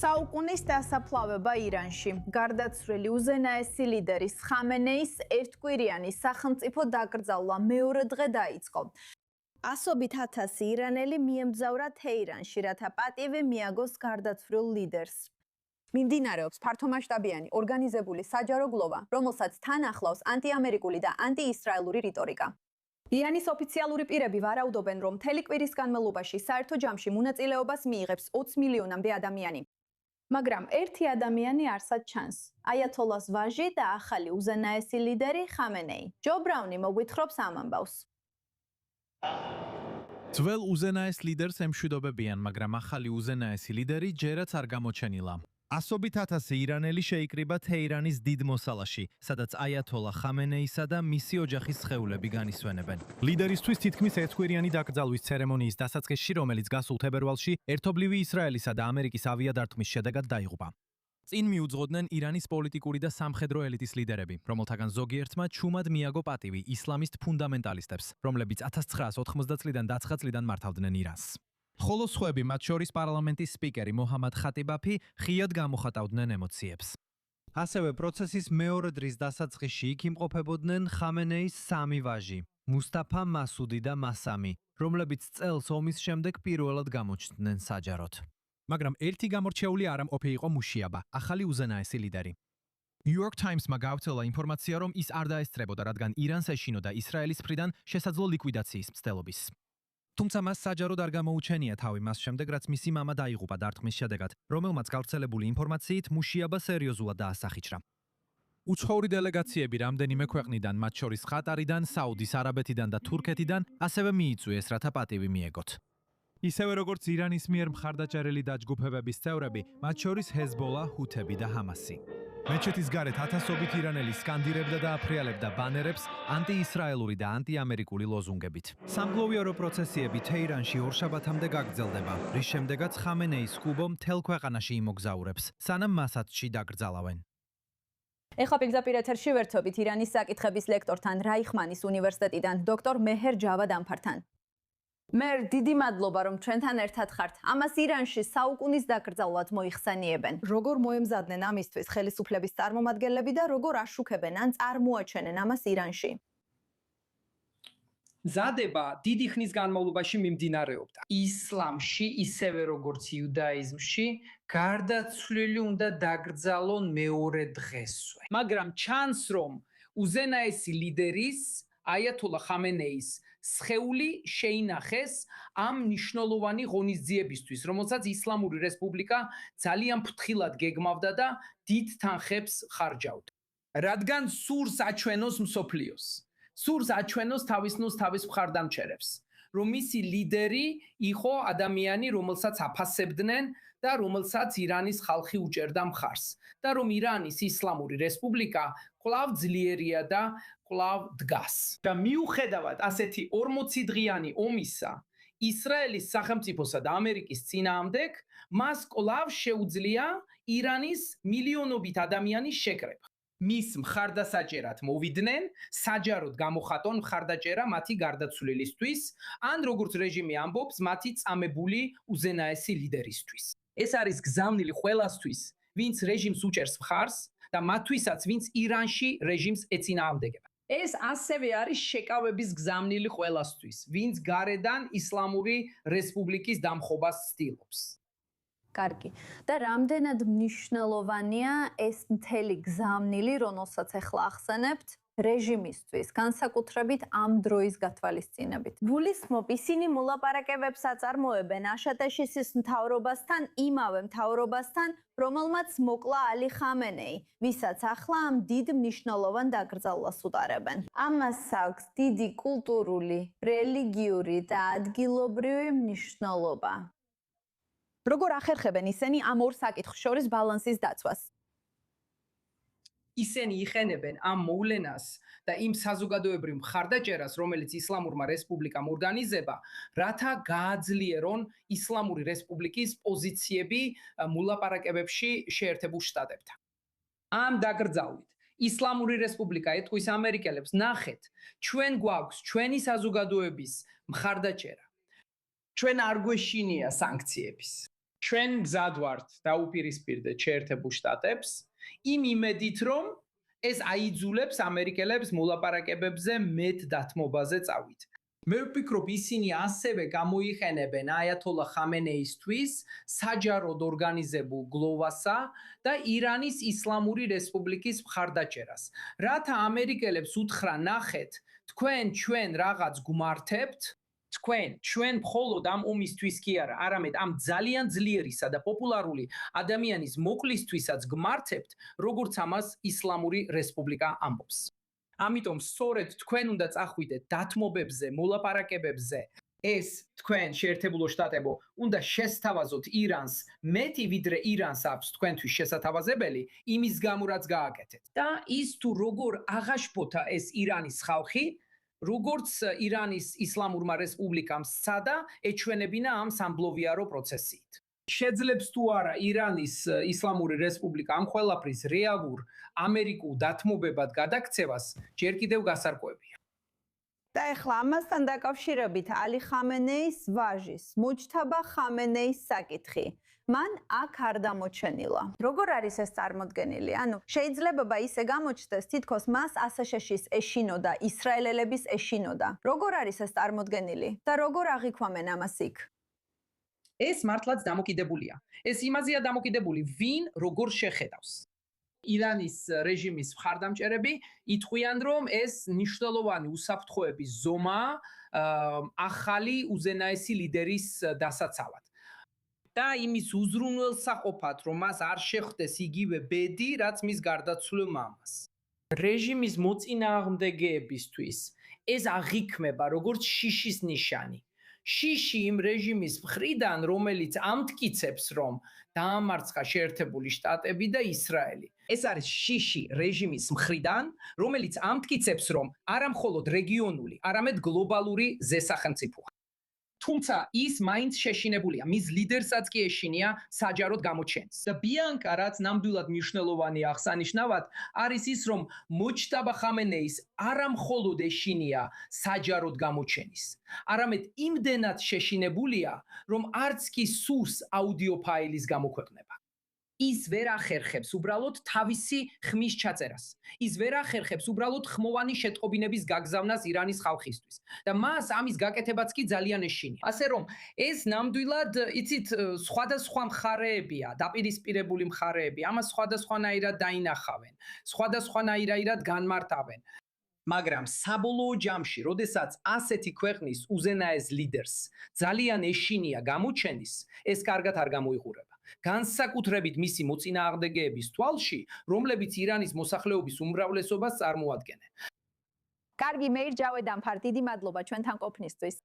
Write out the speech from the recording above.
საუკუნის დასაფლავება ირანში. გარდაცვლილი უზენაესი ლიდერის ხამენეის ერთკვირიანი სახელმწიფო დაკრძალვა მეორე დღე დაიწყო. ასობით ათასი ირანელი მიემგზავრა თეირანში, რათა პატივი მიაგოს გარდაცვლილ ლიდერს. მიმდინარეობს ფართომასშტაბიანი ორგანიზებული საჯარო გლოვა, რომელსაც თან ახლავს ანტიამერიკული და ანტიისრაელური რიტორიკა. ირანის ოფიციალური პირები ვარაუდობენ, რომ მთელი კვირის განმავლობაში საერთო ჯამში მონაწილეობას მიიღებს 20 მილიონამდე ადამიანი. მაგრამ ერთი ადამიანი არსად ჩანს. აიათოლას ვაჟი და ახალი უზენაესი ლიდერი ხამენეი. ჯო ბრაუნი მოგვითხრობს ამ ამბავს. ძველ უზენაეს ლიდერს ემშვიდობებიან, მაგრამ ახალი უზენაესი ლიდერი ჯერაც არ გამოჩენილა. ასობით ათასი ირანელი შეიკრიბა თეირანის დიდ მოსალაში, სადაც აიათოლა ხამენეისა და მისი ოჯახის სხეულები განისვენებენ. ლიდერისთვის თითქმის ერთკვირიანი დაკრძალვის ცერემონიის დასაწყისში, რომელიც გასულ თებერვალში ერთობლივი ისრაელისა და ამერიკის ავიადართმის შედეგად დაიღუპა. წინ მიუძღოდნენ ირანის პოლიტიკური და სამხედრო ელიტის ლიდერები, რომელთაგან ზოგიერთმა ჩუმად მიაგო პატივი ისლამისტ ფუნდამენტალისტებს, რომლებიც 1980 წლიდან დაცხა წლიდან მართავდნენ ირანს. ხოლო სხვები, მათ შორის პარლამენტის სპიკერი მოჰამად ხატიბაფი, ხიად გამოხატავდნენ ემოციებს. ასევე პროცესის მეორე დღის დასაწყისში იქ იმყოფებოდნენ ხამენეის სამი ვაჟი, მუსტაფა, მასუდი და მასამი, რომლებიც წელს ომის შემდეგ პირველად გამოჩნდნენ საჯაროდ. მაგრამ ერთი გამორჩეული არამყოფი იყო მუშიაბა, ახალი უზენაესი ლიდერი. New York Times-მა გავრცელა ინფორმაცია, რომ ის არ დაესწრებოდა, რადგან ირანს ეშინოდა ისრაელის მხრიდან შესაძლო ლიკვიდაციის მცდელობის. თუმცა მას საჯაროდ არ გამოუჩენია თავი მას შემდეგ, რაც მისი მამა დაიღუპა დარტყმის შედეგად, რომელმაც გავრცელებული ინფორმაციით მუშიაბა სერიოზულად დაასახიჩრა. უცხოური დელეგაციები რამდენიმე ქვეყნიდან, მათ შორის ყატარიდან, საუდის არაბეთიდან და თურქეთიდან, ასევე მიიწვიეს, რათა პატივი მიეგოთ. ისევე როგორც ირანის მიერ მხარდაჭერილი დაჯგუფებების წევრები, მათ შორის ჰეზბოლა, ჰუთები და ჰამასი. მეჩეთის გარეთ ათასობით ირანელი სკანდირებდა და აფრიალებდა ბანერებს ანტიისრაელური და ანტიამერიკული ლოზუნგებით. სამგლოვიარო პროცესიები თეირანში ორშაბათამდე გაგრძელდება, რის შემდეგაც ხამენეის კუბო მთელ ქვეყანაში იმოგზაურებს, სანამ მასაცში დაკრძალავენ. ეხლა პირდაპირ ეთერში ვერთობით ირანის საკითხების ლექტორთან რაიხმანის უნივერსიტეტიდან დოქტორ მეჰერ ჯავად ამფართან. მერ დიდი მადლობა, რომ ჩვენთან ერთად ხართ. ამას ირანში საუკუნის დაკრძალვად მოიხსენიებენ. როგორ მოემზადნენ ამისთვის ხელისუფლების წარმომადგენლები და როგორ აშუქებენ ან წარმოაჩენენ ამას ირანში? მზადება დიდი ხნის განმავლობაში მიმდინარეობდა. ისლამში, ისევე როგორც იუდაიზმში, გარდაცვლილი უნდა დაკრძალონ მეორე დღესვე. მაგრამ ჩანს, რომ უზენაესი ლიდერის აიათოლა ხამენეის სხეული შეინახეს ამ მნიშვნელოვანი ღონისძიებისთვის, რომელსაც ისლამური რესპუბლიკა ძალიან ფრთხილად გეგმავდა და დიდ თანხებს ხარჯავდა. რადგან სურს აჩვენოს მსოფლიოს, სურს აჩვენოს თავის მხარდამჭერებს, რომ მისი ლიდერი იყო ადამიანი, რომელსაც აფასებდნენ და რომელსაც ირანის ხალხი უჭერდა მხარს და რომ ირანის ისლამური რესპუბლიკა კვლავ ძლიერია და კვლავ დგას. და მიუხედავად ასეთი 40 დღიანი ომისა, ისრაელის სახელმწიფოსა და ამერიკის წინააღმდეგ, მას კვლავ შეუძლია ირანის მილიონობით ადამიანის შეკრება. მის მხარდასაჭერად მოვიდნენ, საჯაროდ გამოხატონ მხარდაჭერა მათი გარდაცვლილისთვის, ან როგორც რეჟიმი ამბობს, მათი წამებული უზენაესი ლიდერისთვის. ეს არის გზავნილი ყველასთვის, ვინც რეჟიმს უჭერს მხარს და მათთვისაც, ვინც ირანში რეჟიმს ეწინააღმდეგება. ეს ასევე არის შეკავების გზავნილი ყველასთვის, ვინც გარედან ისლამური რესპუბლიკის დამხობას ცდილობს. კარგი. და რამდენად მნიშვნელოვანია ეს მთელი გზავნილი, რომელსაც ახლა ახსენებთ, რეჟიმისთვის, განსაკუთრებით ამ დროის გათვალისწინებით. გულისხმობ, ისინი მოლაპარაკებებს აწარმოებენ აშატეშის მთავრობასთან, იმავე მთავრობასთან, რომელმაც მოკლა ალი ხამენეი, ვისაც ახლა ამ დიდ მნიშვნელოვან დაკრძალვას უტარებენ. ამას აქვს დიდი კულტურული, რელიგიური და ადგილობრივი მნიშვნელობა. როგორ ახერხებენ ისინი ამ ორ საკითხს შორის ბალანსის დაცვას? ისინი იხენებენ ამ მოვლენას და იმ საზოგადოებრივ მხარდაჭერას, რომელიც ისლამურმა რესპუბლიკამ ორგანიზება, რათა გააძლიერონ ისლამური რესპუბლიკის პოზიციები მოლაპარაკებებში შეერთებულ შტატებთან. ამ დაკრძალვით ისლამური რესპუბლიკა ეთქვის ამერიკელებს, ნახეთ, ჩვენ გვაქვს ჩვენი საზოგადოების მხარდაჭერა. ჩვენ არ გვეშინია სანქციების. ჩვენ გზად ვართ დაუპირისპირდეთ შეერთებულ შტატებს იმ იმედით, რომ ეს აიძულებს ამერიკელებს მოლაპარაკებებზე მეტ დათმობაზე წავით. მე ვფიქრობ, ისინი ასევე გამოიყენებენ აიათოლა ხამენეისთვის საჯაროდ ორგანიზებულ გლოვასა და ირანის ისლამური რესპუბლიკის მხარდაჭერას. რათა ამერიკელებს უთხრა, ნახეთ, ჩვენ რაღაც გმართებთ, ჩვენ მხოლოდ ამ ომისთვის კი არა, არამედ ამ ძალიან ძლიერისა და პოპულარული ადამიანის მოკლისთვისაც გმართებთ, როგორც ამას ისლამური რესპუბლიკა ამბობს. ამიტომ სწორედ თქვენ უნდა წახვიდეთ დათმობებზე, მოლაპარაკებებზე. ეს თქვენ შეერთებულ შტატებო უნდა შესთავაზოთ ირანს მეტი ვიდრე ირანს აქვს თქვენთვის შესათავაზებელი იმის გამო რაც გააკეთეთ. და ის თუ როგორ აღაშფოთა ეს ირანის ხალხი, როგორც ირანის ისლამურმა რესპუბლიკამ სცადა ეჩვენებინა ამ სამბლოვიარო პროცესით. შეძლებს თუ არა ირანის ისლამური რესპუბლიკა ამ ყველაფრის რეალურ ამერიკულ დათმობებად გადაქცევას, ჯერ კიდევ გასარკვევია. და ეხლა ამასთან დაკავშირებით ალი ხამენეის ვაჟის, მუჯთაბა ხამენეის საკითხი. მან აქ არ დამოჩენილა. როგორ არის ეს წარმოდგენილი? ანუ შეიძლება ისე გამოჩნდეს, თითქოს მას ASASH-ის ეშინოდა, ისრაელელების ეშინოდა. როგორ არის ეს წარმოდგენილი და როგორ აღიქვამენ ამას იქ? ეს მართლაც დამოკიდებულია. ეს იმაზეა დამოკიდებული, ვინ როგორ შეხედავს. ირანის რეჟიმის მხარდამჭერები იტყვიან, რომ ეს მნიშვნელოვანი უსაფრთხოების ზომა ახალი უზენაესი ლიდერის დასაცავად. და იმის უზრუნველსაყოფად, რომ მას არ შეხვდეს იგივე ბედი, რაც მის გარდაცვლილ მამას. რეჟიმის მოწინააღმდეგეებისთვის ეს აღიქმება როგორც შიშის ნიშანი. შიში იმ რეჟიმის მხრიდან, რომელიც ამტკიცებს, რომ დაამარცხა შეერთებული შტატები და ისრაელი. ეს არის შიში რეჟიმის მხრიდან, რომელიც ამტკიცებს, რომ არა მხოლოდ რეგიონული, არამედ გლობალური ზესახელმწიფოა. თუმცა ის მაინც შეშინებულია, მის ლიდერსაც კი ეშინია საჯაროდ გამოჩენს. და ბიანკა, რაც ნამდვილად მნიშვნელოვანი აღსანიშნავად, არის ის, რომ მუჯტაბა ხამენეის არა მხოლოდ ეშინია საჯაროდ გამოჩენის, არამედ იმდენად შეშინებულია, რომ არც კი სურს აუდიო ფაილის გამოქვეყნება. ის ვერ ახერხებს უბრალოდ თავისი ხმის ჩაწერას. ის ვერ ახერხებს უბრალოდ ხმოვანი შეტყობინების გაგზავნას ირანის ხალხისთვის. და მას ამის გაკეთებაც კი ძალიან ეშინია. ასე რომ, ეს ნამდვილად, იცით, სხვადასხვა მხარეებია, დაპირისპირებული მხარეები, ამას სხვადასხვანაირად დაინახავენ, სხვადასხვანაირად განმარტავენ. მაგრამ საბოლოო ჯამში, როდესაც ასეთი ქვეყნის უზენაეს ლიდერს ძალიან ეშინია გამოჩენის, ეს კარგად არ გამოიყურება. განსაკუთრებით მისი მოწინააღმდეგეების თვალში, რომლებიც ირანის მოსახლეობის უმრავლესობას წარმოადგენენ. კარგი, მეირ ჯავედანფარ, დიდი მადლობა ჩვენთან ყოფნისთვის.